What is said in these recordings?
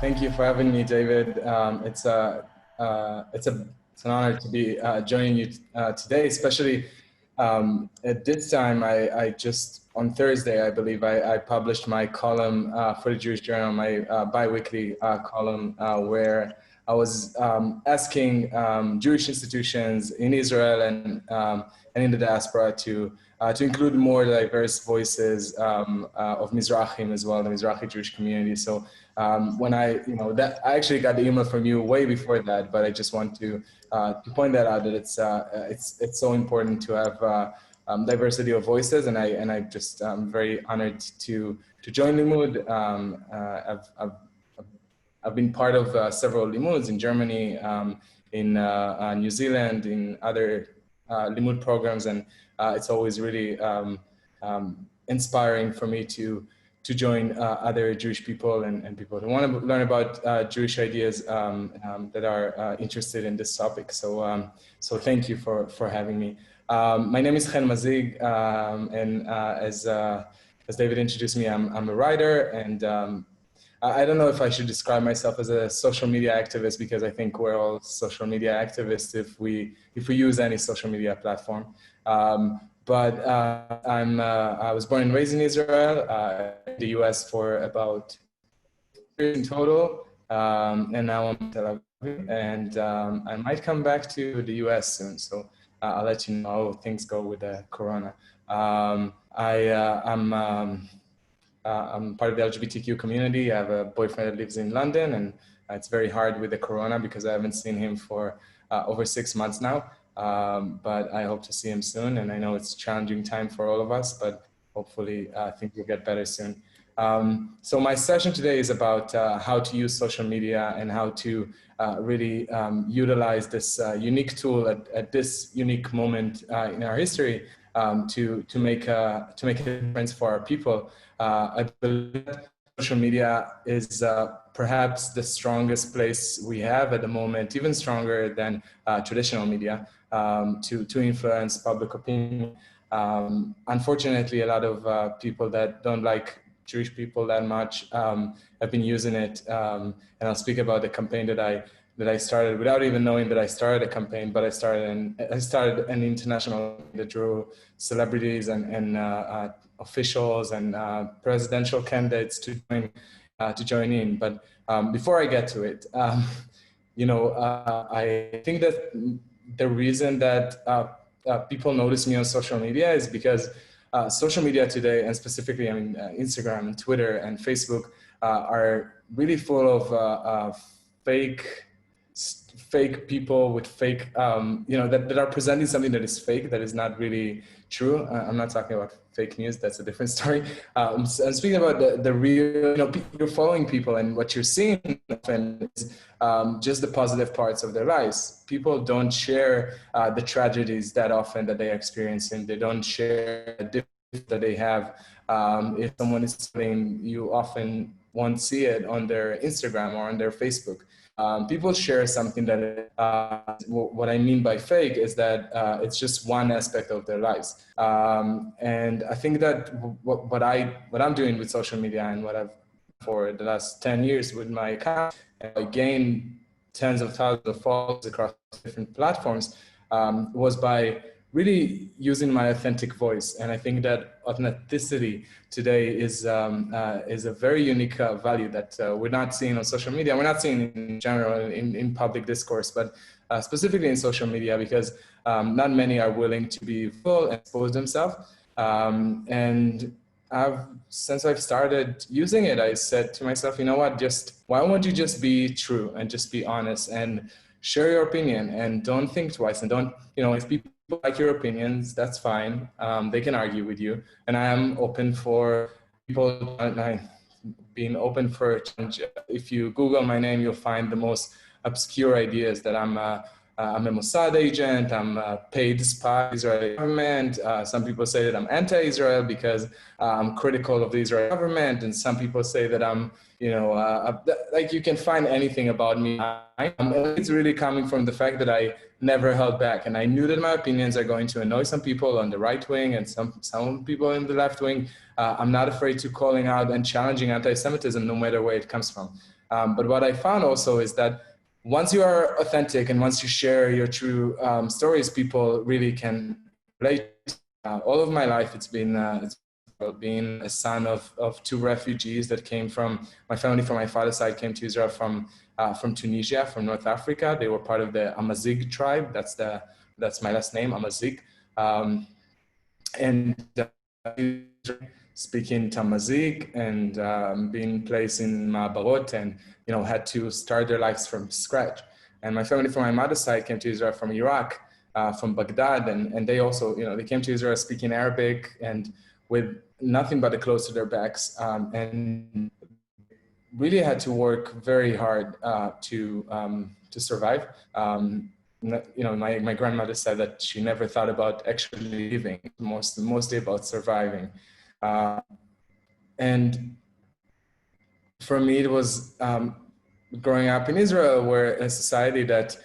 Thank you for having me, David. It's an honor to be joining you today, especially at this time. I just on Thursday, I believe, I published my column for the Jewish Journal, my bi-weekly column, where I was asking Jewish institutions in Israel and in the diaspora to include more diverse voices of Mizrahim as well, the Mizrahi Jewish community. So when I actually got the email from you way before that, but I just want to point that out, that it's so important to have diversity of voices, and I just very honored to join Limud. I've been part of several Limuds in Germany, in New Zealand, in other Limud programs, and it's always really inspiring for me to join other Jewish people and people who want to learn about Jewish ideas that are interested in this topic. So thank you for having me. My name is Mazig, and as David introduced me, I'm a writer, and I don't know if I should describe myself as a social media activist, because I think we're all social media activists if we use any social media platform. But I was born and raised in Israel, in the US for about 2 years in total, and now I'm in Tel Aviv, and I might come back to the US soon. So I'll let you know how things go with the corona. I'm part of the LGBTQ community. I have a boyfriend that lives in London, and it's very hard with the corona because I haven't seen him for over 6 months now. But I hope to see him soon, and I know it's a challenging time for all of us, but hopefully things will get better soon. So my session today is about how to use social media and how to really utilize this unique tool at this unique moment in our history to make a difference for our people. I believe that social media is perhaps the strongest place we have at the moment, even stronger than traditional media, to influence public opinion. Unfortunately, a lot of people that don't like Jewish people that much have been using it, and I'll speak about the campaign that I started without even knowing that I started a campaign. But I started an international that drew celebrities and officials and presidential candidates to join in. But before I get to it, I think that the reason that people notice me on social media is because social media today, and specifically Instagram and Twitter and Facebook, are really full of fake people with fake, that are presenting something that is fake, that is not really true. I'm not talking about fake news, that's a different story. I'm speaking about the real, you're following people, and what you're seeing often is just the positive parts of their lives. People don't share the tragedies that often that they're experiencing. They don't share the difficulties that they have. If someone is saying, you often won't see it on their Instagram or on their Facebook. People share something that, what I mean by fake is that it's just one aspect of their lives. And I think that what I'm doing with social media and what I've for the last 10 years with my account, I gained tens of thousands of followers across different platforms, was by really using my authentic voice. And I think that authenticity today is a very unique value that we're not seeing on social media. We're not seeing in general in public discourse, but specifically in social media, because not many are willing to be full and expose themselves. And since I've started using it, I said to myself, you know what, why won't you just be true and just be honest and share your opinion, and don't think twice, and don't, if people like your opinions, that's fine. They can argue with you, and I am open for people. Being open for change. If you Google my name, you'll find the most obscure ideas that I'm a Mossad agent, I'm a paid spy of the Israeli government. Some people say that I'm anti-Israel because I'm critical of the Israeli government, and some people say that I'm, like you can find anything about me. It's really coming from the fact that I never held back, and I knew that my opinions are going to annoy some people on the right wing and some people in the left wing. I'm not afraid to calling out and challenging anti-Semitism no matter where it comes from. But what I found also is that once you are authentic and once you share your true stories, people really can relate. All of my life, it's been a son of two refugees that came from, my family from my father's side came to Israel from Tunisia, from North Africa. They were part of the Mazig tribe. That's my last name, Mazig. And speaking Tamazic and being placed in Ma'abarot and, had to start their lives from scratch. And my family from my mother's side came to Israel from Iraq, from Baghdad. And they also, they came to Israel speaking Arabic and with nothing but the clothes to their backs. And really had to work very hard to survive. My grandmother said that she never thought about actually living, mostly about surviving. And for me, it was growing up in Israel, where a society that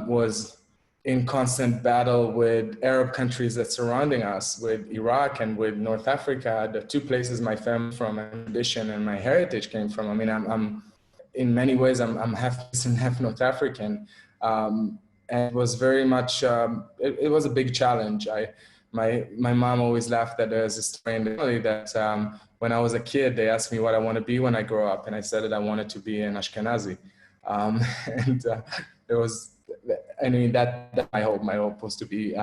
was in constant battle with Arab countries that surrounding us, with Iraq and with North Africa, the two places my family from, my tradition and my heritage came from. I mean, I'm in many ways, I'm half Eastern, half North African. And it was very much, it was a big challenge. My mom always laughed that there's a story in the family that when I was a kid, they asked me what I want to be when I grow up. And I said that I wanted to be an Ashkenazi. There was, I mean, that my hope was to be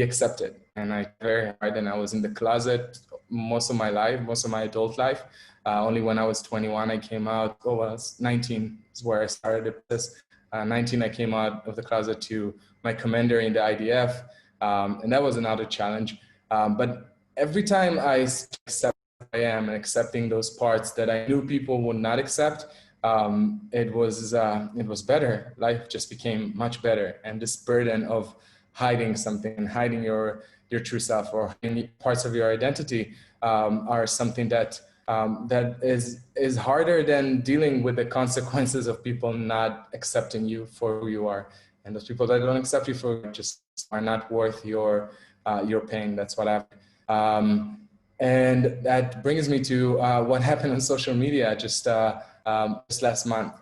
accepted. And I very hard, and I was in the closet most of my life, most of my adult life. Only when I was 21, I came out. I was 19 is where I started this. 19, I came out of the closet to my commander in the IDF. And that was another challenge. But every time I accept who I am and accepting those parts that I knew people would not accept, it was better. Life just became much better. And this burden of hiding something, hiding your true self or parts of your identity are something that is harder than dealing with the consequences of people not accepting you for who you are. And those people that don't accept you for just are not worth your pain. That's what happened. And that brings me to what happened on social media just last month.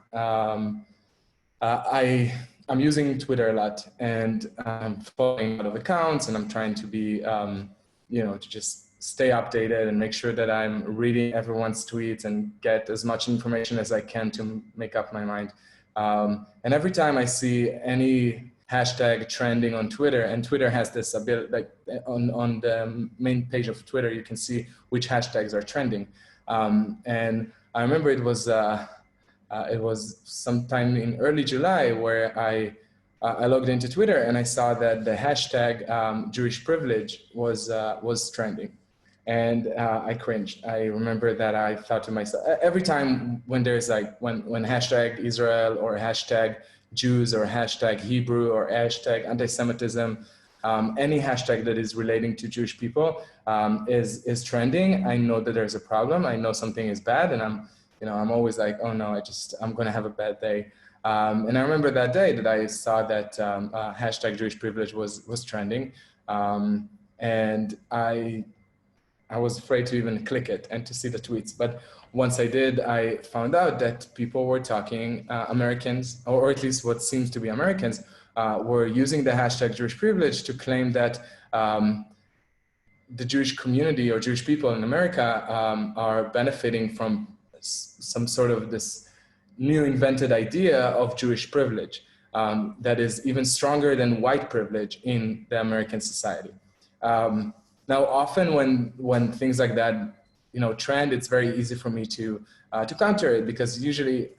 I'm using Twitter a lot, and I'm following a lot of accounts, and I'm trying to be, to just stay updated and make sure that I'm reading everyone's tweets and get as much information as I can to make up my mind. And every time I see any hashtag trending on Twitter, and Twitter has this ability, like on the main page of Twitter, you can see which hashtags are trending. And I remember it was sometime in early July where I logged into Twitter and I saw that the hashtag Jewish privilege was trending. And I cringed. I remember that I thought to myself, every time when there's when hashtag Israel or hashtag Jews or hashtag Hebrew or hashtag Antisemitism, any hashtag that is relating to Jewish people is trending, I know that there's a problem. I know something is bad, and I'm always like, oh no, I'm gonna have a bad day. And I remember that day that I saw that hashtag Jewish privilege was trending, and I was afraid to even click it and to see the tweets. But once I did, I found out that people were talking, Americans, or at least what seems to be Americans, were using the hashtag Jewish privilege to claim that the Jewish community or Jewish people in America are benefiting from some sort of this new invented idea of Jewish privilege that is even stronger than white privilege in the American society. Now, often when things like that, trend, it's very easy for me to counter it, because usually,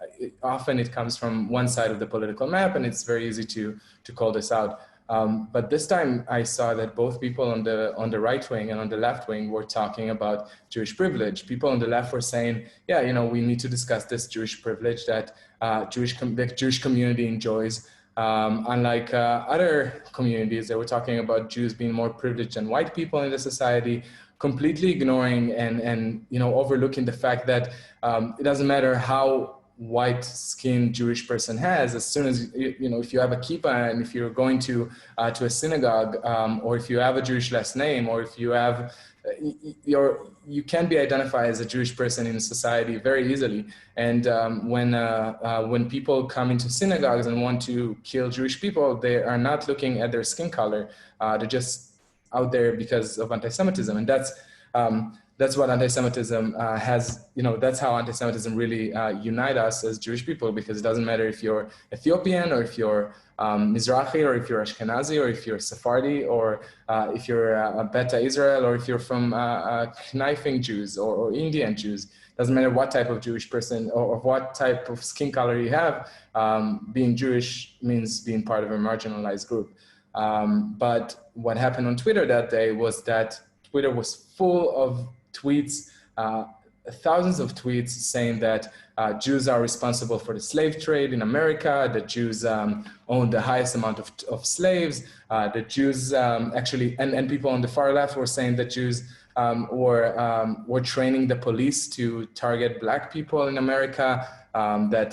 often it comes from one side of the political map, and it's very easy to call this out. But this time, I saw that both people on the right wing and on the left wing were talking about Jewish privilege. People on the left were saying, yeah, we need to discuss this Jewish privilege that the Jewish community enjoys. Unlike other communities, they were talking about Jews being more privileged than white people in the society, completely ignoring and overlooking the fact that it doesn't matter how white-skinned Jewish person has. As soon as if you have a kippah and if you're going to a synagogue, or if you have a Jewish last name, or if you have you can be identified as a Jewish person in society very easily. And when people come into synagogues and want to kill Jewish people, they are not looking at their skin color. They're just out there because of anti-Semitism, and that's what anti-Semitism has. That's how anti-Semitism really unite us as Jewish people, because it doesn't matter if you're Ethiopian or if you're Mizrahi or if you're Ashkenazi or if you're Sephardi or if you're a Beta Israel or if you're from knifing Jews or Indian Jews. Doesn't matter what type of Jewish person or what type of skin color you have. Being Jewish means being part of a marginalized group. But what happened on Twitter that day was that Twitter was full of tweets, thousands of tweets saying that Jews are responsible for the slave trade in America, that Jews own the highest amount of slaves, that Jews actually, and people on the far left were saying that Jews were training the police to target Black people in America, that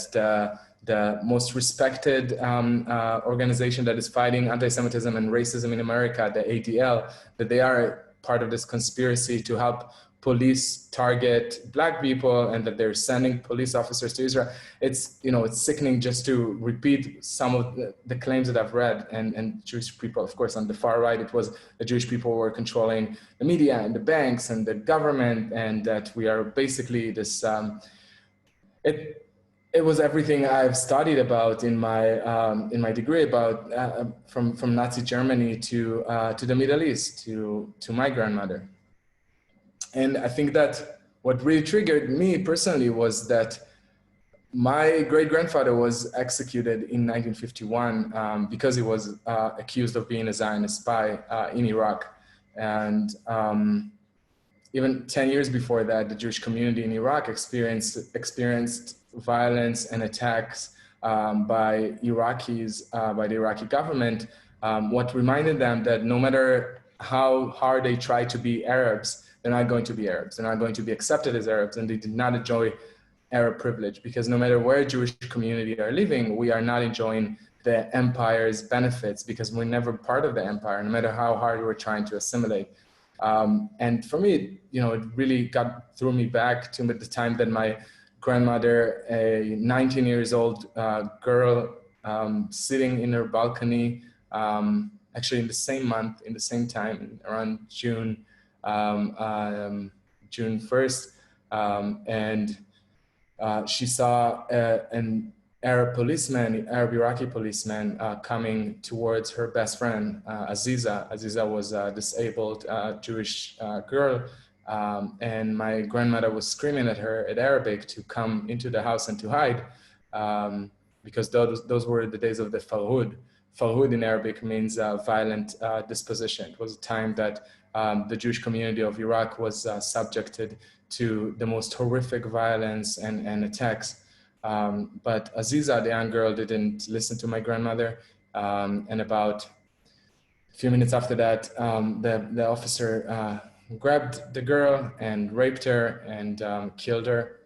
the most respected organization that is fighting anti-Semitism and racism in America, the ADL, that they are part of this conspiracy to help police target Black people, and that they're sending police officers to Israel. It's sickening just to repeat some of the claims that I've read. And Jewish people, of course, on the far right, it was the Jewish people were controlling the media and the banks and the government, and that we are basically this. It was everything I've studied about in my degree about from Nazi Germany to the Middle East to my grandmother. And I think that what really triggered me personally was that my great-grandfather was executed in 1951 because he was accused of being a Zionist spy in Iraq. And even 10 years before that, the Jewish community in Iraq experienced violence and attacks by Iraqis, by the Iraqi government, what reminded them that no matter how hard they try to be Arabs, they're not going to be Arabs. They're not going to be accepted as Arabs, and they did not enjoy Arab privilege, because no matter where Jewish community are living, we are not enjoying the empire's benefits because we're never part of the empire, no matter how hard we're trying to assimilate. And for me, it really threw me back to the time that my grandmother, a 19 years old girl, sitting in her balcony, actually in the same month, in the same time, around June 1st, and she saw an Arab Iraqi policeman coming towards her best friend, Aziza. Aziza was a disabled Jewish girl, and my grandmother was screaming at her in Arabic to come into the house and to hide, because those were the days of the Farhud. Farhud in Arabic means violent disposition. It was a time that the Jewish community of Iraq was subjected to the most horrific violence and attacks. But Aziza, the young girl, didn't listen to my grandmother. And about a few minutes after that, the officer grabbed the girl and raped her and killed her.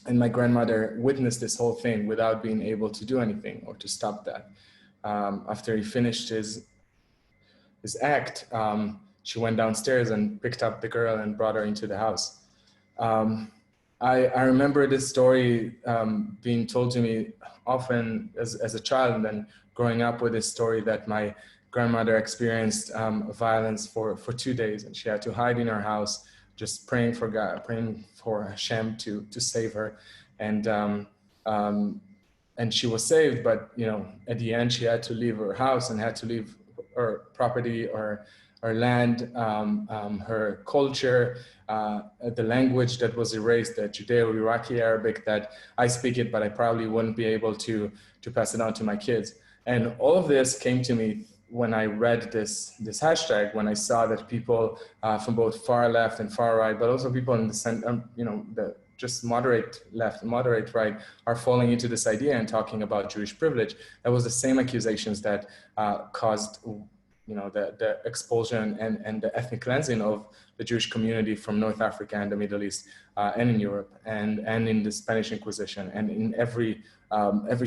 And my grandmother witnessed this whole thing without being able to do anything or to stop that. After he finished his act, she went downstairs and picked up the girl and brought her into the house. I remember this story being told to me often as a child, and then growing up with this story that my grandmother experienced violence for 2 days, and she had to hide in her house, just praying for God, praying for Hashem to save her, and she was saved. But at the end, she had to leave her house and had to leave her property or land, her culture, the language that was erased, the Judeo-Iraqi Arabic that I speak it, but I probably wouldn't be able to pass it on to my kids. And all of this came to me when I read this hashtag, when I saw that people from both far left and far right, but also people in the center, the just moderate left and moderate right, are falling into this idea and talking about Jewish privilege. That was the same accusations that caused the expulsion and the ethnic cleansing of the Jewish community from North Africa and the Middle East, and in Europe, and in the Spanish Inquisition, and in every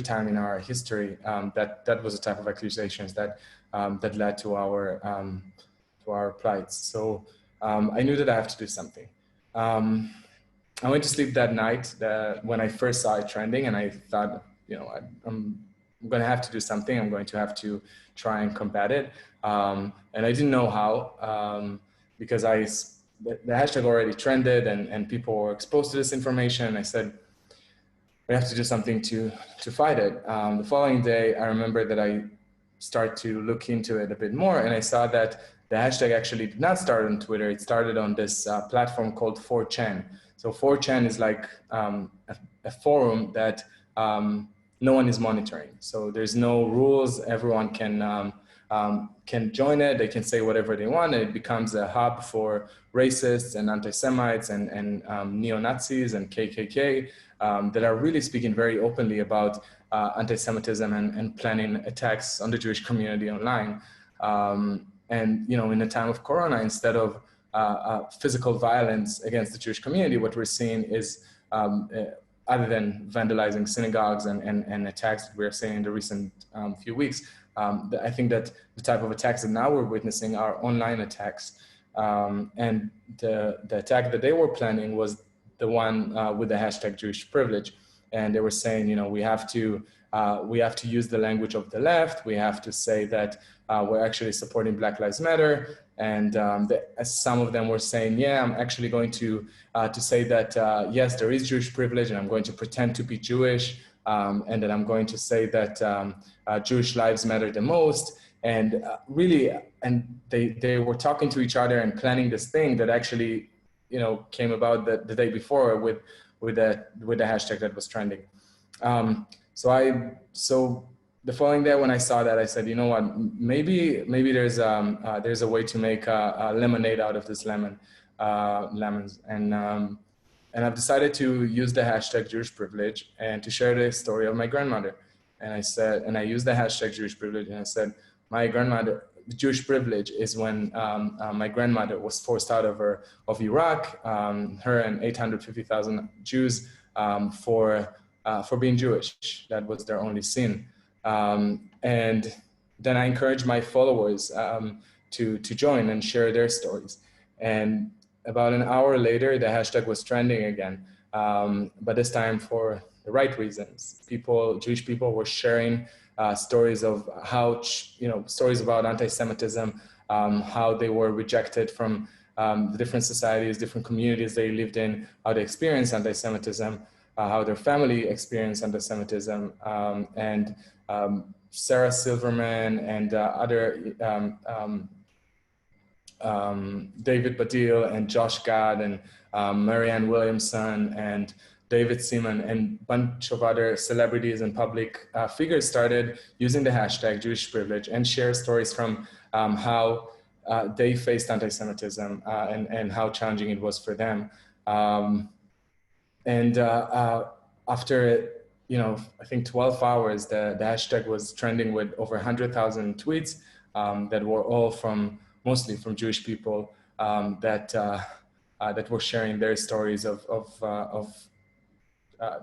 time in our history, that was the type of accusations that led to our plights. So I knew that I have to do something. I went to sleep that night when I first saw it trending, and I thought, I'm going to have to do something. I'm going to have to try and combat it. And I didn't know how, because the hashtag already trended, and people were exposed to this information. And I said, we have to do something to fight it. The following day, I remember that I started to look into it a bit more, and I saw that the hashtag actually did not start on Twitter. It started on this platform called 4chan. So 4chan is like a forum that no one is monitoring. So there's no rules. Everyone can join it. They can say whatever they want. And it becomes a hub for racists and anti-Semites and neo-Nazis and KKK that are really speaking very openly about anti-Semitism and planning attacks on the Jewish community online. And in a time of Corona, instead of physical violence against the Jewish community, what we're seeing is, other than vandalizing synagogues and attacks that we're seeing in the recent few weeks, I think that the type of attacks that now we're witnessing are online attacks. And the attack that they were planning was the one with the hashtag Jewish privilege. And they were saying, we have to use the language of the left. We have to say that we're actually supporting Black Lives Matter. And some of them were saying, yeah, I'm actually going to say that, yes, there is Jewish privilege, and I'm going to pretend to be Jewish, and that I'm going to say that Jewish lives matter the most. And really, and they were talking to each other and planning this thing that actually, came about the day before with the hashtag that was trending. So the following day when I saw that, I said, you know what, maybe there's a way to make a lemonade out of this lemons. And I've decided to use the hashtag Jewish privilege and to share the story of my grandmother. And I used the hashtag Jewish privilege, and I said, my grandmother, Jewish privilege is when my grandmother was forced out of Iraq, her and 850,000 Jews, for being Jewish. That was their only sin. And then I encouraged my followers to join and share their stories. And about an hour later, the hashtag was trending again, but this time for the right reasons. Jewish people were sharing stories of how, stories about anti-Semitism, how they were rejected from the different societies, different communities they lived in, how they experienced anti-Semitism, how their family experienced anti-Semitism, and Sarah Silverman and other David Badil and Josh Gad and Marianne Williamson and David Seaman and a bunch of other celebrities and public figures started using the hashtag Jewish privilege and share stories from how they faced anti-Semitism and how challenging it was for them. After I think 12 hours, the hashtag was trending with over 100,000 tweets that were all mostly from Jewish people that were sharing their stories of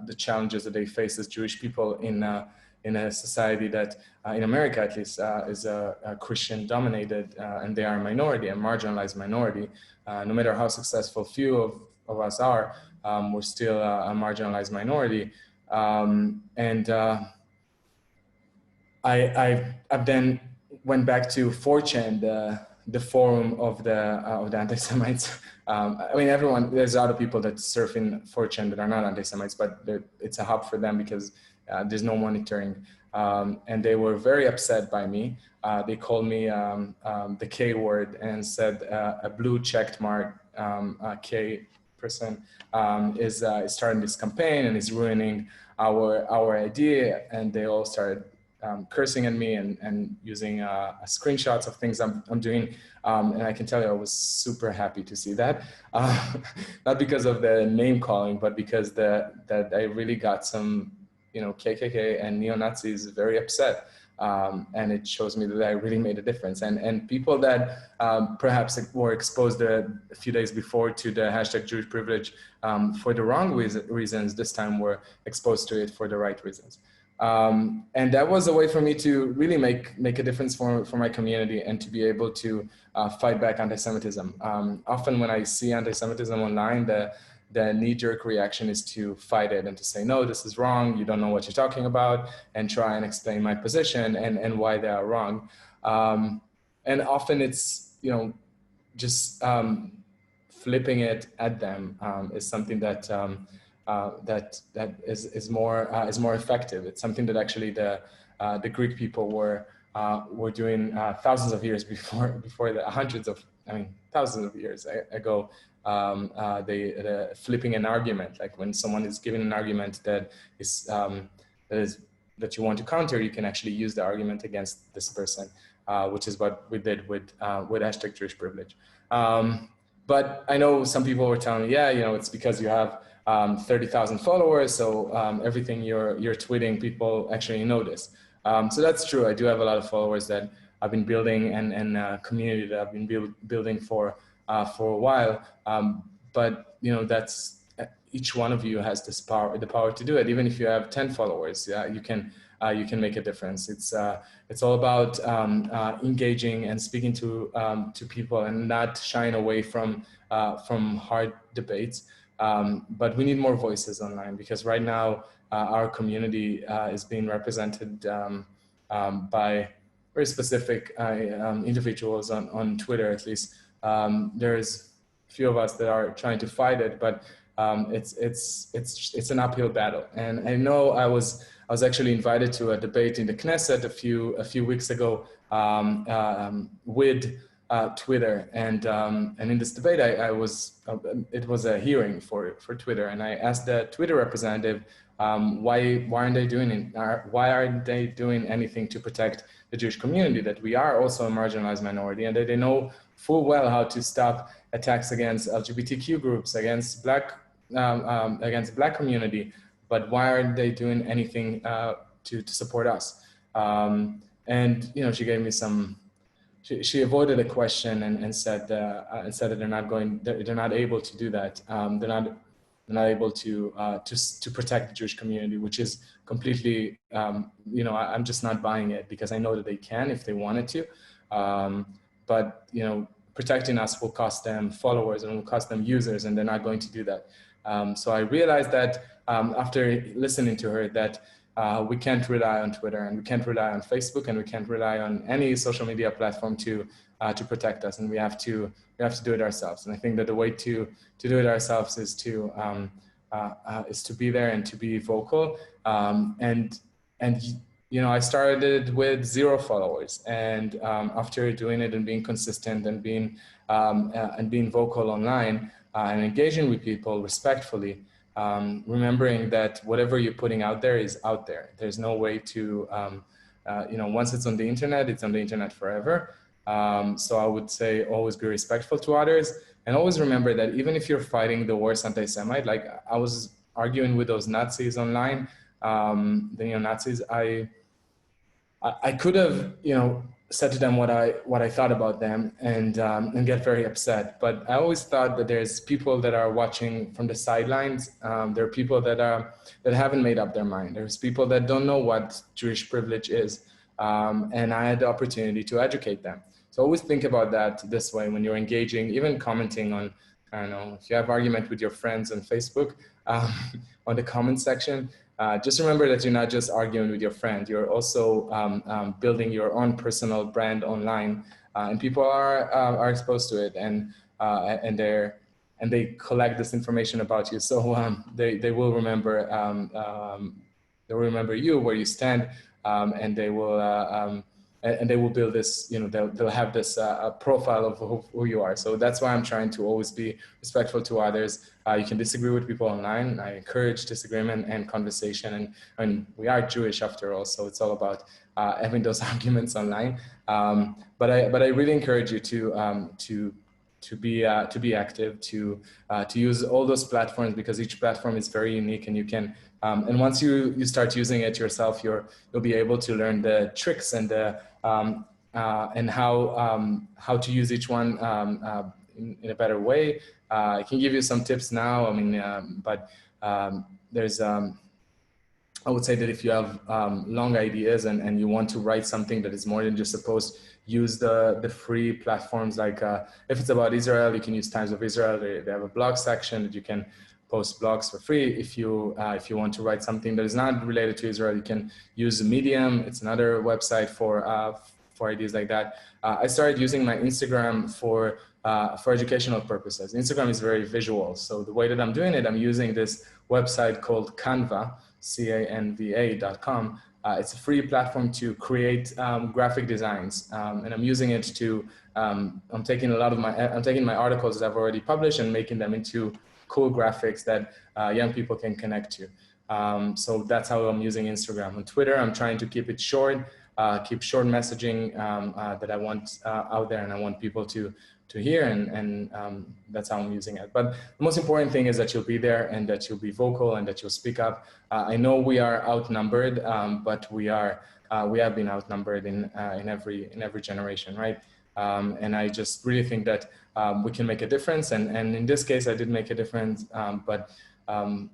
the challenges that they face as Jewish people in a society that, in America at least, is a Christian-dominated, and they are a minority, a marginalized minority. No matter how successful few of us are, we're still a marginalized minority. I then went back to 4chan, the forum of the anti-Semites. I mean, there's other people that surf in 4chan that are not anti-Semites, but it's a hub for them because there's no monitoring. And they were very upset by me. They called me the K word and said a blue checked mark K person is starting this campaign and is ruining our idea. And they all started cursing at me and using screenshots of things I'm doing. And I can tell you I was super happy to see that. Not because of the name calling, but because that I really got some KKK and neo-Nazis very upset and it shows me that I really made a difference. And people that perhaps were exposed a few days before to the hashtag Jewish privilege for the wrong reasons, this time were exposed to it for the right reasons. And that was a way for me to really make a difference for my community and to be able to fight back anti-Semitism. Often when I see anti-Semitism online, the knee-jerk reaction is to fight it and to say, no, this is wrong, you don't know what you're talking about, and try and explain my position and why they are wrong. And often it's, just flipping it at them is something that that is more effective. It's something that actually the Greek people were doing thousands of years before thousands of years ago. They flipping an argument, like when someone is giving an argument that you want to counter, you can actually use the argument against this person, which is what we did with hashtag Jewish privilege. But I know some people were telling me, yeah, it's because you have 30,000 followers, so everything you're tweeting, people actually notice. So that's true. I do have a lot of followers that I've been building and a community that I've been building for a while. But that's each one of you has the power to do it. Even if you have 10 followers, you can make a difference. It's all about engaging and speaking to people and not shying away from hard debates. But we need more voices online, because right now our community is being represented by very specific individuals on Twitter, at least. There's a few of us that are trying to fight it, but it's an uphill battle. And I know I was actually invited to a debate in the Knesset a few weeks ago with Twitter, and in this debate, it was a hearing for Twitter, and I asked the Twitter representative why aren't they doing anything to protect the Jewish community, that we are also a marginalized minority, and that they know full well how to stop attacks against LGBTQ groups, against Black community, but why aren't they doing anything to support us? And she gave me some. She avoided a question and said that they're not able to do that. They're not able to protect the Jewish community, which is completely, I'm just not buying it, because I know that they can if they wanted to, but protecting us will cost them followers and will cost them users, and they're not going to do that. So I realized that after listening to her that we can't rely on Twitter, and we can't rely on Facebook, and we can't rely on any social media platform to protect us, and we have to do it ourselves. And I think that the way to do it ourselves is to be there and to be vocal. I started with 0 followers, and after doing it and being consistent and being vocal online and engaging with people respectfully. Remembering that whatever you're putting out there is out there. There's no way to, once it's on the internet, it's on the internet forever. So I would say always be respectful to others, and always remember that even if you're fighting the worst anti-Semite, like I was arguing with those Nazis online, the neo-Nazis, I could have, said to them what I thought about them and get very upset. But I always thought that there's people that are watching from the sidelines. There are people that haven't made up their mind. There's people that don't know what Jewish privilege is, and I had the opportunity to educate them. So always think about that this way when you're engaging, even commenting on, I don't know, if you have argument with your friends on Facebook, on the comment section. Just remember that you're not just arguing with your friend, you're also building your own personal brand online, and people are exposed to it, and they collect this information about you. So they will remember you, where you stand, and they will build this, they'll have this profile of who you are. So that's why I'm trying to always be respectful to others. You can disagree with people online. I encourage disagreement and conversation, and we are Jewish after all, so it's all about having those arguments online. But I really encourage you to to be active, to use all those platforms, because each platform is very unique, and you can and once you start using it yourself, you'll be able to learn the tricks and the and how to use each one in a better way. I can give you some tips now. I mean, but there's I would say that if you have long ideas and you want to write something that is more than just a post, use the free platforms. Like if it's about Israel, you can use Times of Israel. They have a blog section that you can post blogs for free. If you want to write something that is not related to Israel, you can use Medium. It's another website for ideas like that. I started using my Instagram for educational purposes. Instagram is very visual, so the way that I'm doing it, I'm using this website called Canva, canva.com. It's a free platform to create graphic designs, and I'm using it to. I'm taking my articles that I've already published and making them into cool graphics that young people can connect to. So that's how I'm using Instagram. On Twitter, I'm trying to keep it short, keep short messaging that I want out there, and I want people to hear, and that's how I'm using it. But the most important thing is that you'll be there, and that you'll be vocal, and that you'll speak up. I know we are outnumbered, but we have been outnumbered in every generation, right? And I just really think that we can make a difference, and in this case, I did make a difference. But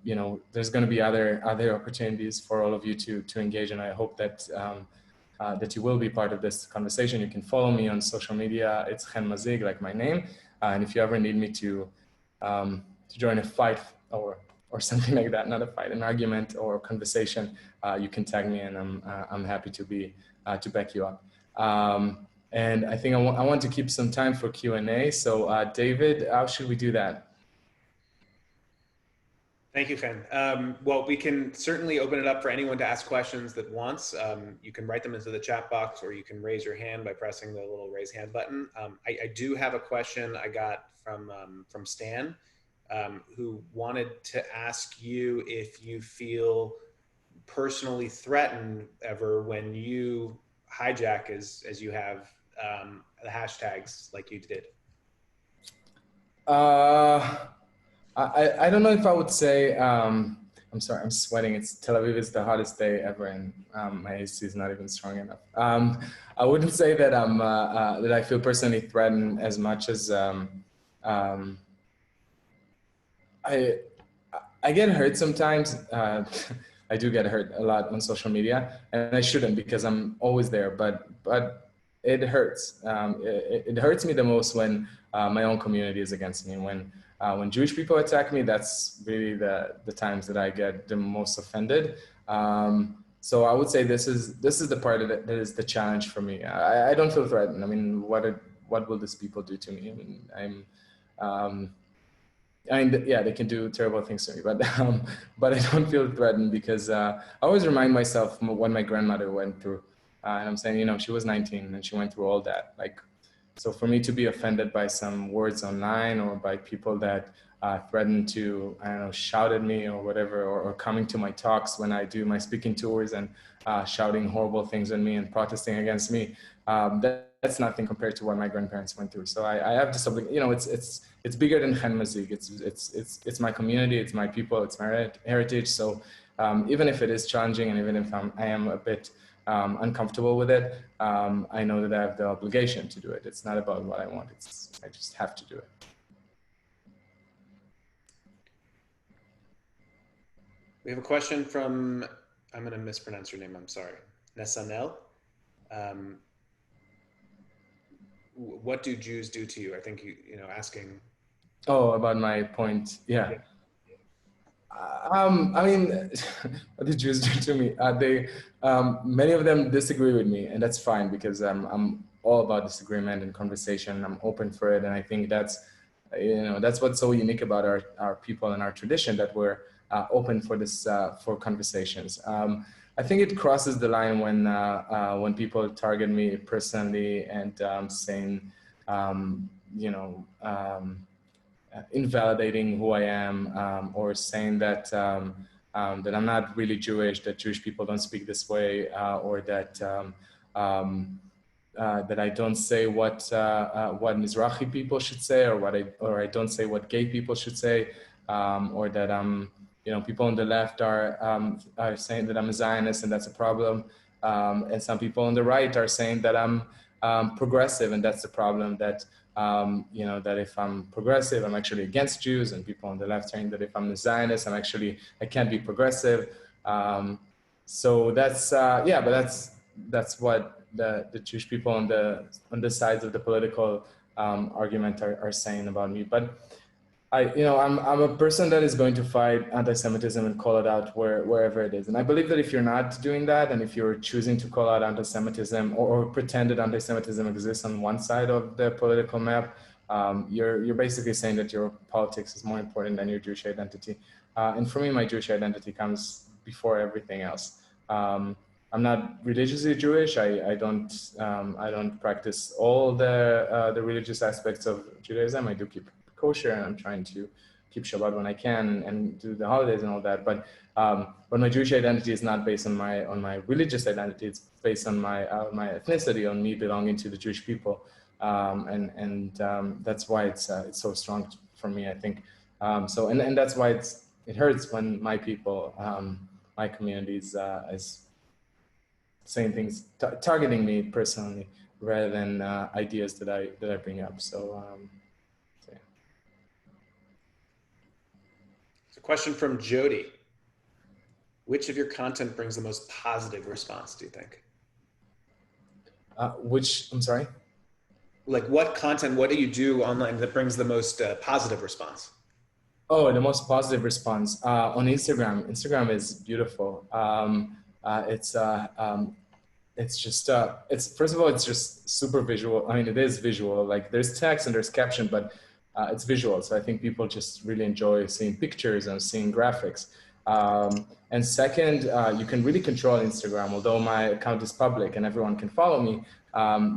you know, there's going to be other opportunities for all of you to engage, and I hope that that you will be part of this conversation. You can follow me on social media. It's Mazig, like my name. And if you ever need me to join a fight or something like that, not a fight, an argument or conversation, you can tag me, and I'm happy to be to back you up. And I think I want to keep some time for Q&A. So David, how should we do that? Thank you, Chen. Well, we can certainly open it up for anyone to ask questions that wants. You can write them into the chat box, or you can raise your hand by pressing the little raise hand button. I do have a question I got from Stan, who wanted to ask you if you feel personally threatened ever when you hijack, as you have, the hashtags like you did. I don't know if I would say, I'm sorry, I'm sweating. Tel Aviv is the hottest day ever, and my AC is not even strong enough. I wouldn't say that that I feel personally threatened as much as I get hurt sometimes. I do get hurt a lot on social media, and I shouldn't, because I'm always there. But it hurts. It hurts me the most when my own community is against me. When Jewish people attack me, that's really the times that I get the most offended. So I would say this is the part of it that is the challenge for me. I don't feel threatened. I mean, what will these people do to me? I mean, yeah, they can do terrible things to me, but I don't feel threatened, because I always remind myself what my grandmother went through, and I'm saying, you know, she was 19 and she went through all that. Like, so for me to be offended by some words online, or by people that threaten to, I don't know, shout at me or whatever, or coming to my talks when I do my speaking tours and shouting horrible things at me and protesting against me, that's nothing compared to what my grandparents went through. So I have this, you know, it's bigger than Chen Mazig. It's my community, it's my people, it's my heritage. So even if it is challenging, and even if I am a bit uncomfortable with it, I know that I have the obligation to do it. It's not about what I want. I just have to do it. We have a question from, I'm going to mispronounce your name, I'm sorry, Nesanel. What do Jews do to you? I think you know, asking. Oh, about my point, yeah. I mean, what did Jews do to me? Many of them disagree with me, and that's fine, because I'm all about disagreement and conversation. I'm open for it, and I think that's, you know, that's what's so unique about our people and our tradition, that we're open for this for conversations. I think it crosses the line when people target me personally and saying, you know, invalidating who I am, or saying that that I'm not really Jewish, that Jewish people don't speak this way, or that that I don't say what Mizrahi people should say, or I don't say what gay people should say, or that people on the left are saying that I'm a Zionist and that's a problem, and some people on the right are saying that I'm progressive and that's the problem. That that if I'm progressive, I'm actually against Jews, and people on the left saying that if I'm a Zionist, I can't be progressive. So that's but that's what the Jewish people on the sides of the political argument are saying about me. But I'm a person that is going to fight anti-Semitism and call it out wherever it is. And I believe that if you're not doing that, and if you're choosing to call out anti-Semitism or pretend that anti-Semitism exists on one side of the political map, you're basically saying that your politics is more important than your Jewish identity. And for me, my Jewish identity comes before everything else. I'm not religiously Jewish. I don't practice all the religious aspects of Judaism. I do keep kosher, and I'm trying to keep Shabbat when I can and do the holidays and all that. But my Jewish identity is not based on my religious identity. It's based on my ethnicity, on me belonging to the Jewish people, and that's why it's so strong for me, I think. So that's why it hurts when my people, my community is saying things targeting me personally rather than ideas that I bring up. So. Question from Jody. Which of your content brings the most positive response, do you think? I'm sorry? Like what do you do online that brings the most positive response? Oh, the most positive response on Instagram. Instagram is beautiful. It's just, first of all, it's just super visual. I mean, it is visual. Like there's text and there's caption, but it's visual. So I think people just really enjoy seeing pictures and seeing graphics. And second, you can really control Instagram. Although my account is public and everyone can follow me,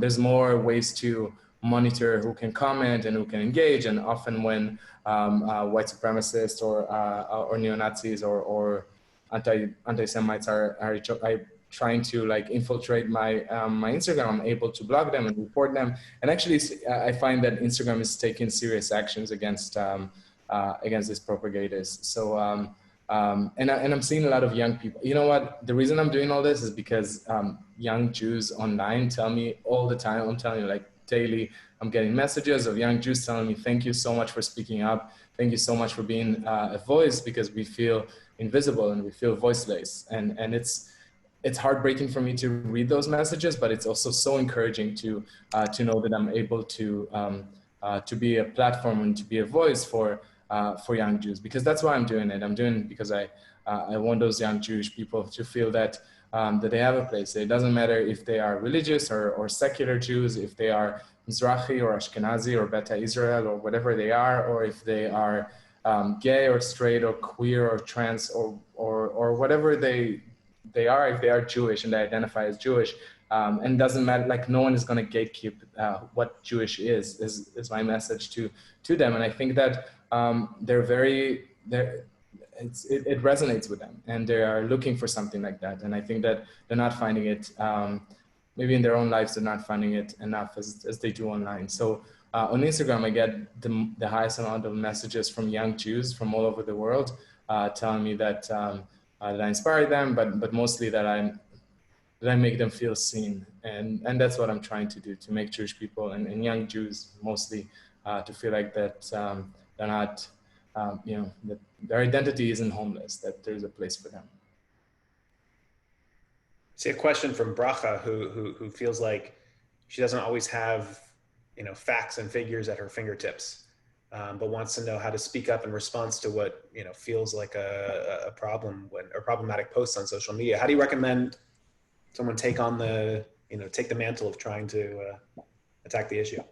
there's more ways to monitor who can comment and who can engage. And often when white supremacists or neo-Nazis or anti-Semites are trying to like infiltrate my Instagram, I'm able to block them and report them. And actually, I find that Instagram is taking serious actions against these propagators. So and I'm seeing a lot of young people. You know what? The reason I'm doing all this is because young Jews online tell me all the time. I'm telling you, like daily, I'm getting messages of young Jews telling me, "Thank you so much for speaking up. Thank you so much for being a voice, because we feel invisible and we feel voiceless." And it's heartbreaking for me to read those messages, but it's also so encouraging to know that I'm able to be a platform and to be a voice for young Jews, because that's why I'm doing it. I'm doing it because I want those young Jewish people to feel that they have a place. It doesn't matter if they are religious or secular Jews, if they are Mizrahi or Ashkenazi or Beta Israel or whatever they are, or if they are gay or straight or queer or trans or whatever they are, if they are Jewish and they identify as Jewish, and doesn't matter, like no one is going to gatekeep what Jewish is my message to them. And I think that it resonates with them, and they are looking for something like that. And I think that they're not finding it, maybe in their own lives, they're not finding it enough as they do online. So on Instagram, I get the highest amount of messages from young Jews from all over the world, telling me that I inspire them, but mostly that I make them feel seen. And that's what I'm trying to do, to make Jewish people and young Jews mostly to feel like that they're not, that their identity isn't homeless, that there's a place for them. See a question from Bracha, who feels like she doesn't always have, facts and figures at her fingertips, but wants to know how to speak up in response to what feels like a problem or problematic posts on social media. How do you recommend someone take the mantle of trying to attack the issue?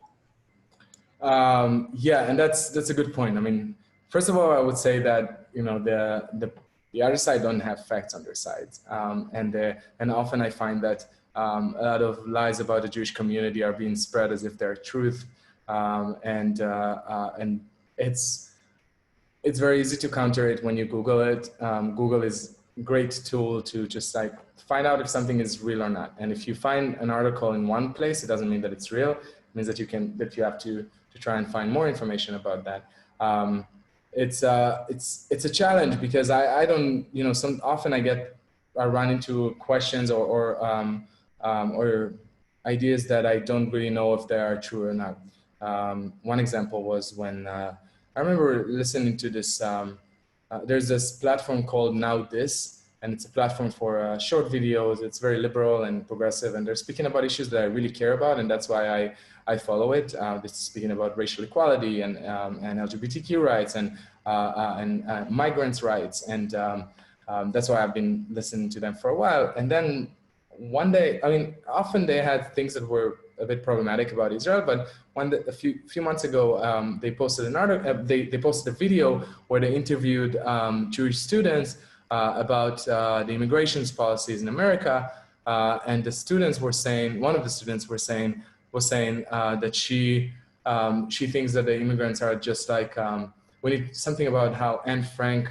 Yeah, and that's a good point. I mean, first of all, I would say that the other side don't have facts on their side, and often I find that a lot of lies about the Jewish community are being spread as if they're truth, and it's very easy to counter it when you Google it. Google is great tool to just like find out if something is real or not. And if you find an article in one place, it doesn't mean that it's real. It means that you have to try and find more information about that. It's a challenge because I don't, you know, often I run into questions or ideas that I don't really know if they are true or not. One example was when I remember listening to this. There's this platform called Now This, and it's a platform for short videos. It's very liberal and progressive, and they're speaking about issues that I really care about, and that's why I follow it. This is speaking about racial equality and LGBTQ rights and migrants' rights, and that's why I've been listening to them for a while. And then one day, I mean, often they had things that were a bit problematic about Israel, but a few months ago, they posted an article. They posted a video where they interviewed Jewish students about the immigration policies in America, and the students were saying, one of the students was saying that she thinks that the immigrants are just like something about how Anne Frank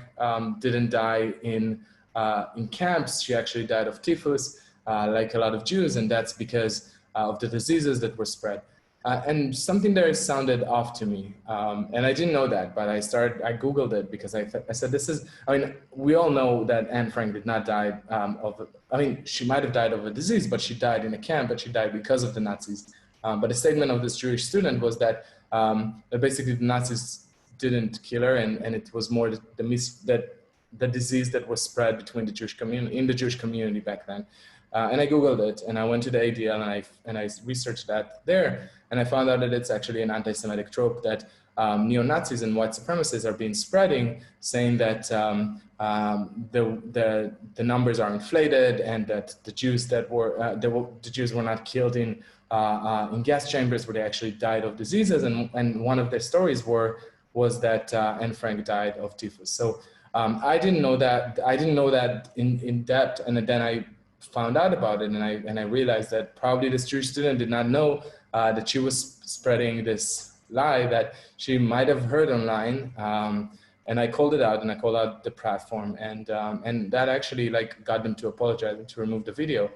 didn't die in camps. She actually died of typhus, like a lot of Jews, and that's because of the diseases that were spread. And something there sounded off to me. And I didn't know that, but I Googled it because I said, we all know that Anne Frank did not die she might have died of a disease, but she died in a camp, but she died because of the Nazis. But the statement of this Jewish student was that basically the Nazis didn't kill her, and it was more the disease that was spread between the Jewish community, in the Jewish community back then. And I Googled it, and I went to the ADL, and I researched that there, and I found out that it's actually an anti-Semitic trope that neo-Nazis and white supremacists are being spreading, saying that the numbers are inflated, and that the Jews the Jews were not killed in gas chambers where they actually died of diseases, and one of their stories was that Anne Frank died of typhus. So I didn't know that in depth, and then I found out about it, and I realized that probably this Jewish student did not know that she was spreading this lie that she might have heard online, and I called it out, and I called out the platform, and that actually got them to apologize and to remove the video.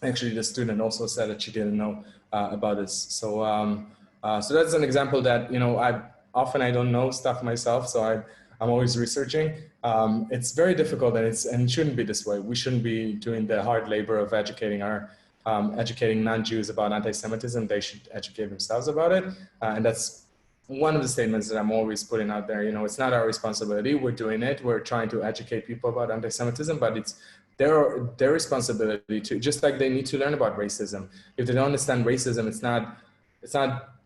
Actually, the student also said that she didn't know about this. So so that's an example that, you know, I don't know stuff myself, so I'm always researching. It's very difficult, and it shouldn't be this way. We shouldn't be doing the hard labor of educating educating non-Jews about anti-Semitism. They should educate themselves about it, and that's one of the statements that I'm always putting out there. You know, it's not our responsibility. We're doing it. We're trying to educate people about anti-Semitism, but it's their responsibility to, just like they need to learn about racism. If they don't understand racism, it's not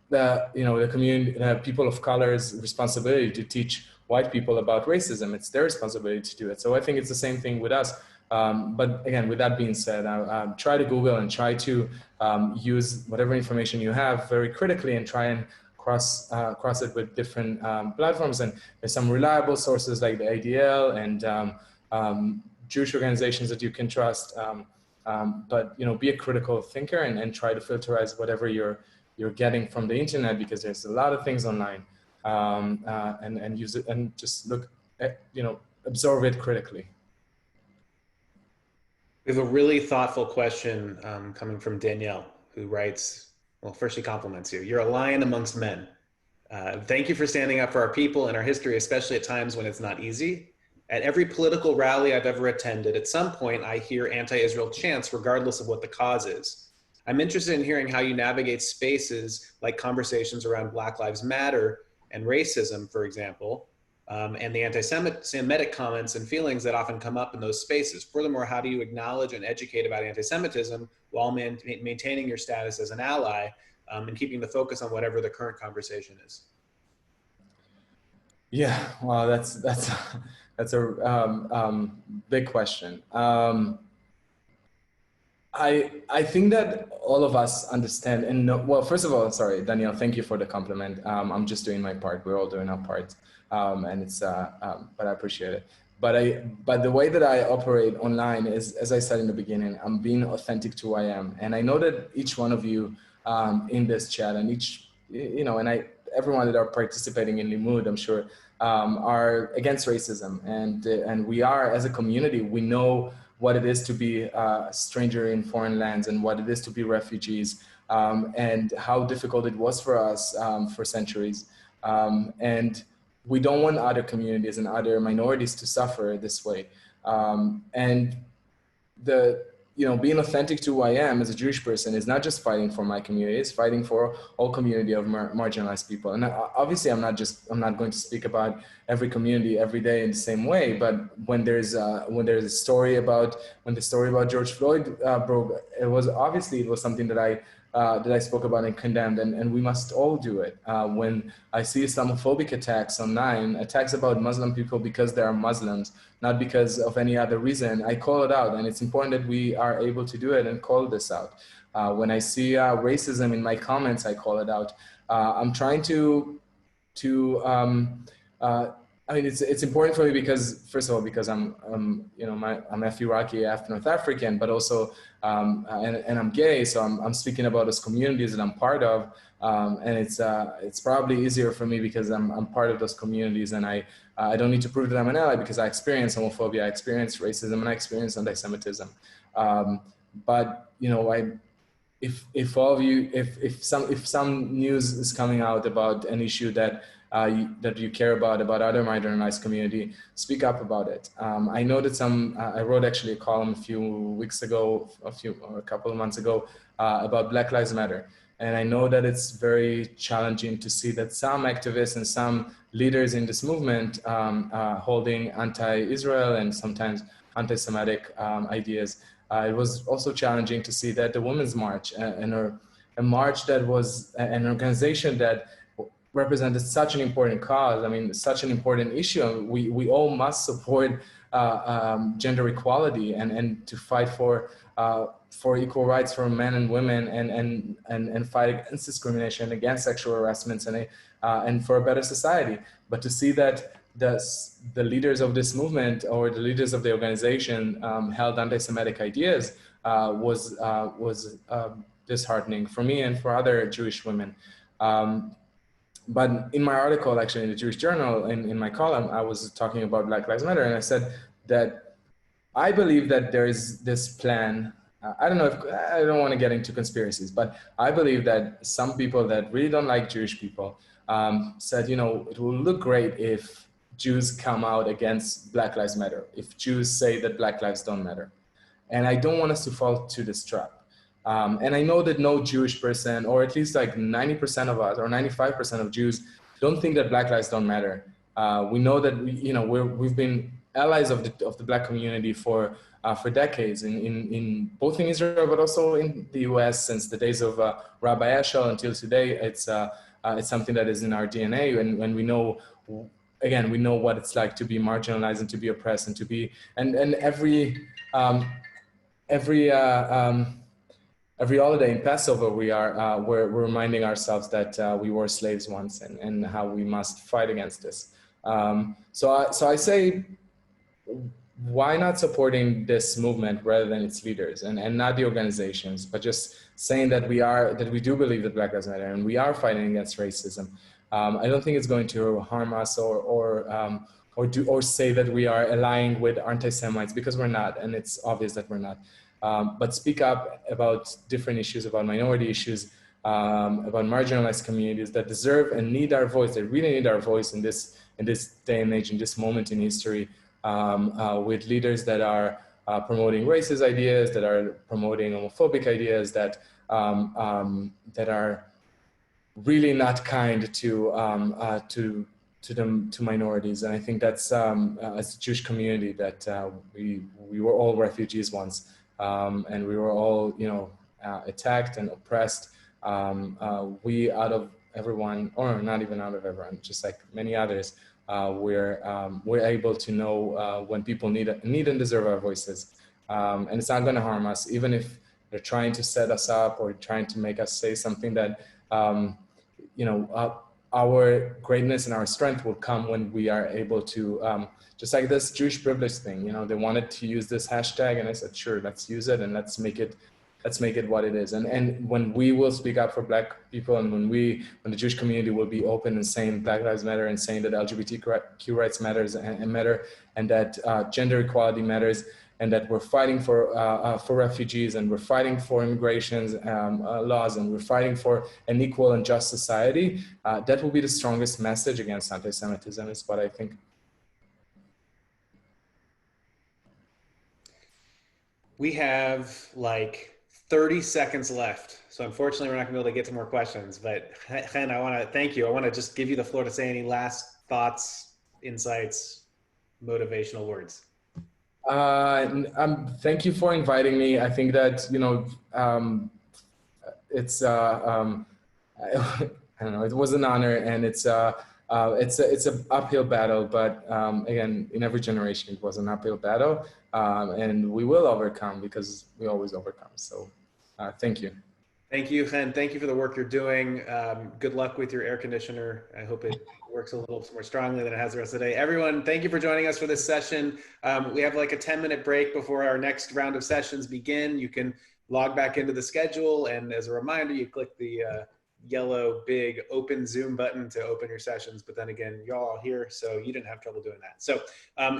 the community, people of color's responsibility to teach white people about racism. It's their responsibility to do it. So I think it's the same thing with us. But again, with that being said, try to Google and try to use whatever information you have very critically, and try and cross it with different platforms. And there's some reliable sources like the ADL and Jewish organizations that you can trust. But you know, be a critical thinker and try to filterize whatever you're getting from the internet, because there's a lot of things online, and use it and just look at, you know, absorb it critically. We have a really thoughtful question coming from Danielle, who writes, well, first she compliments you. You're a lion amongst men. Thank you for standing up for our people and our history, especially at times when it's not easy. At every political rally I've ever attended, at some point I hear anti-Israel chants regardless of what the cause is. I'm interested in hearing how you navigate spaces like conversations around Black Lives Matter and racism, for example, and the anti-Semitic comments and feelings that often come up in those spaces. Furthermore, how do you acknowledge and educate about anti-Semitism while maintaining your status as an ally and keeping the focus on whatever the current conversation is? Yeah, well, that's a big question. I think that all of us understand and know, well, first of all, sorry, Danielle, thank you for the compliment. I'm just doing my part. We're all doing our part. And it's, but I appreciate it. But the way that I operate online is, as I said in the beginning, I'm being authentic to who I am. And I know that each one of you in this chat, and each, you know, and everyone that are participating in Limud, I'm sure, are against racism. And we are, as a community, we know what it is to be a stranger in foreign lands and what it is to be refugees, and how difficult it was for us for centuries. And we don't want other communities and other minorities to suffer this way. And being authentic to who I am as a Jewish person is not just fighting for my community, it's fighting for all community of marginalized people. And obviously I'm not going to speak about every community every day in the same way, but when there's a story about, when the story about George Floyd broke, it was something that I spoke about and condemned, and we must all do it. When I see Islamophobic attacks online, attacks about Muslim people because they are Muslims, not because of any other reason, I call it out, and it's important that we are able to do it and call this out. When I see racism in my comments, I call it out. I'm trying to it's important for me because, first of all, because I'm half Iraqi, half North African, but also, and I'm gay, so I'm speaking about those communities that I'm part of, and it's probably easier for me because I'm part of those communities, and I don't need to prove that I'm an ally because I experience homophobia, I experience racism, and I experience anti-Semitism. But if all of you, if some news is coming out about an issue that you care about other marginalized community, speak up about it. I know that I wrote actually a column a few weeks ago, or a couple of months ago, about Black Lives Matter. And I know that it's very challenging to see that some activists and some leaders in this movement holding anti-Israel and sometimes anti-Semitic ideas. It was also challenging to see that the Women's March, a march that was an organization that represented such an important cause, such an important issue. We all must support gender equality and to fight for equal rights for men and women, and fight against discrimination, against sexual harassment, and for a better society. But to see that the leaders of this movement or the leaders of the organization held anti-Semitic ideas was disheartening for me and for other Jewish women. But in my article, actually in the Jewish Journal, in my column, I was talking about Black Lives Matter, and I said that I believe that there is this plan. I don't want to get into conspiracies, but I believe that some people that really don't like Jewish people said, it will look great if Jews come out against Black Lives Matter, if Jews say that Black lives don't matter. And I don't want us to fall to this trap. And I know that no Jewish person, or at least like 90% of us or 95% of Jews, don't think that Black lives don't matter. We know that we've been allies of the Black community for decades, in both in Israel but also in the U.S. since the days of Rabbi Eshel until today. It's something that is in our DNA, and when we know. Again, we know what it's like to be marginalized and to be oppressed and to be every holiday in Passover, we're reminding ourselves that we were slaves once, and how we must fight against this. So I say, why not supporting this movement rather than its leaders, and not the organizations, but just saying that we do believe that Black Lives Matter and we are fighting against racism. I don't think it's going to harm us or say that we are allying with anti-Semites, because we're not, and it's obvious that we're not. But speak up about different issues, about minority issues, about marginalized communities that deserve and need our voice. They really need our voice in this day and age, in this moment in history, with leaders that are promoting racist ideas, that are promoting homophobic ideas, that are really not kind to minorities. And I think that's as a Jewish community that we were all refugees once, and we were all attacked and oppressed. We, out of everyone, or not even out of everyone, just like many others, we're able to know when people need and deserve our voices, and it's not going to harm us, even if they're trying to set us up or trying to make us say something that our greatness and our strength will come when we are able to, just like this Jewish privilege thing, they wanted to use this hashtag, and I said, sure, let's use it, and let's make it let's make it what it is. And when we will speak up for Black people, and when the Jewish community will be open and saying Black Lives Matter and saying that LGBTQ rights matters and matter, and that gender equality matters, and that we're fighting for refugees, and we're fighting for immigration laws, and we're fighting for an equal and just society, that will be the strongest message against anti-Semitism, is what I think. We have like 30 seconds left. So unfortunately, we're not gonna be able to get to more questions, but Chen, I wanna thank you. I wanna just give you the floor to say any last thoughts, insights, motivational words. Thank you for inviting me. I think that, it's I don't know, it was an honor, and it's an uphill battle, but again, in every generation it was an uphill battle, and we will overcome, because we always overcome. So thank you. Thank you, Chen. Thank you for the work you're doing. Good luck with your air conditioner. I hope it works a little more strongly than it has the rest of the day. Everyone, thank you for joining us for this session. We have like a 10-minute break before our next round of sessions begin. You can log back into the schedule, and as a reminder, you click the yellow big open Zoom button to open your sessions. But then again, y'all are here, so you didn't have trouble doing that. So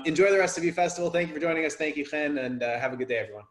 enjoy the rest of your festival. Thank you for joining us. Thank you, Chen, and have a good day, everyone.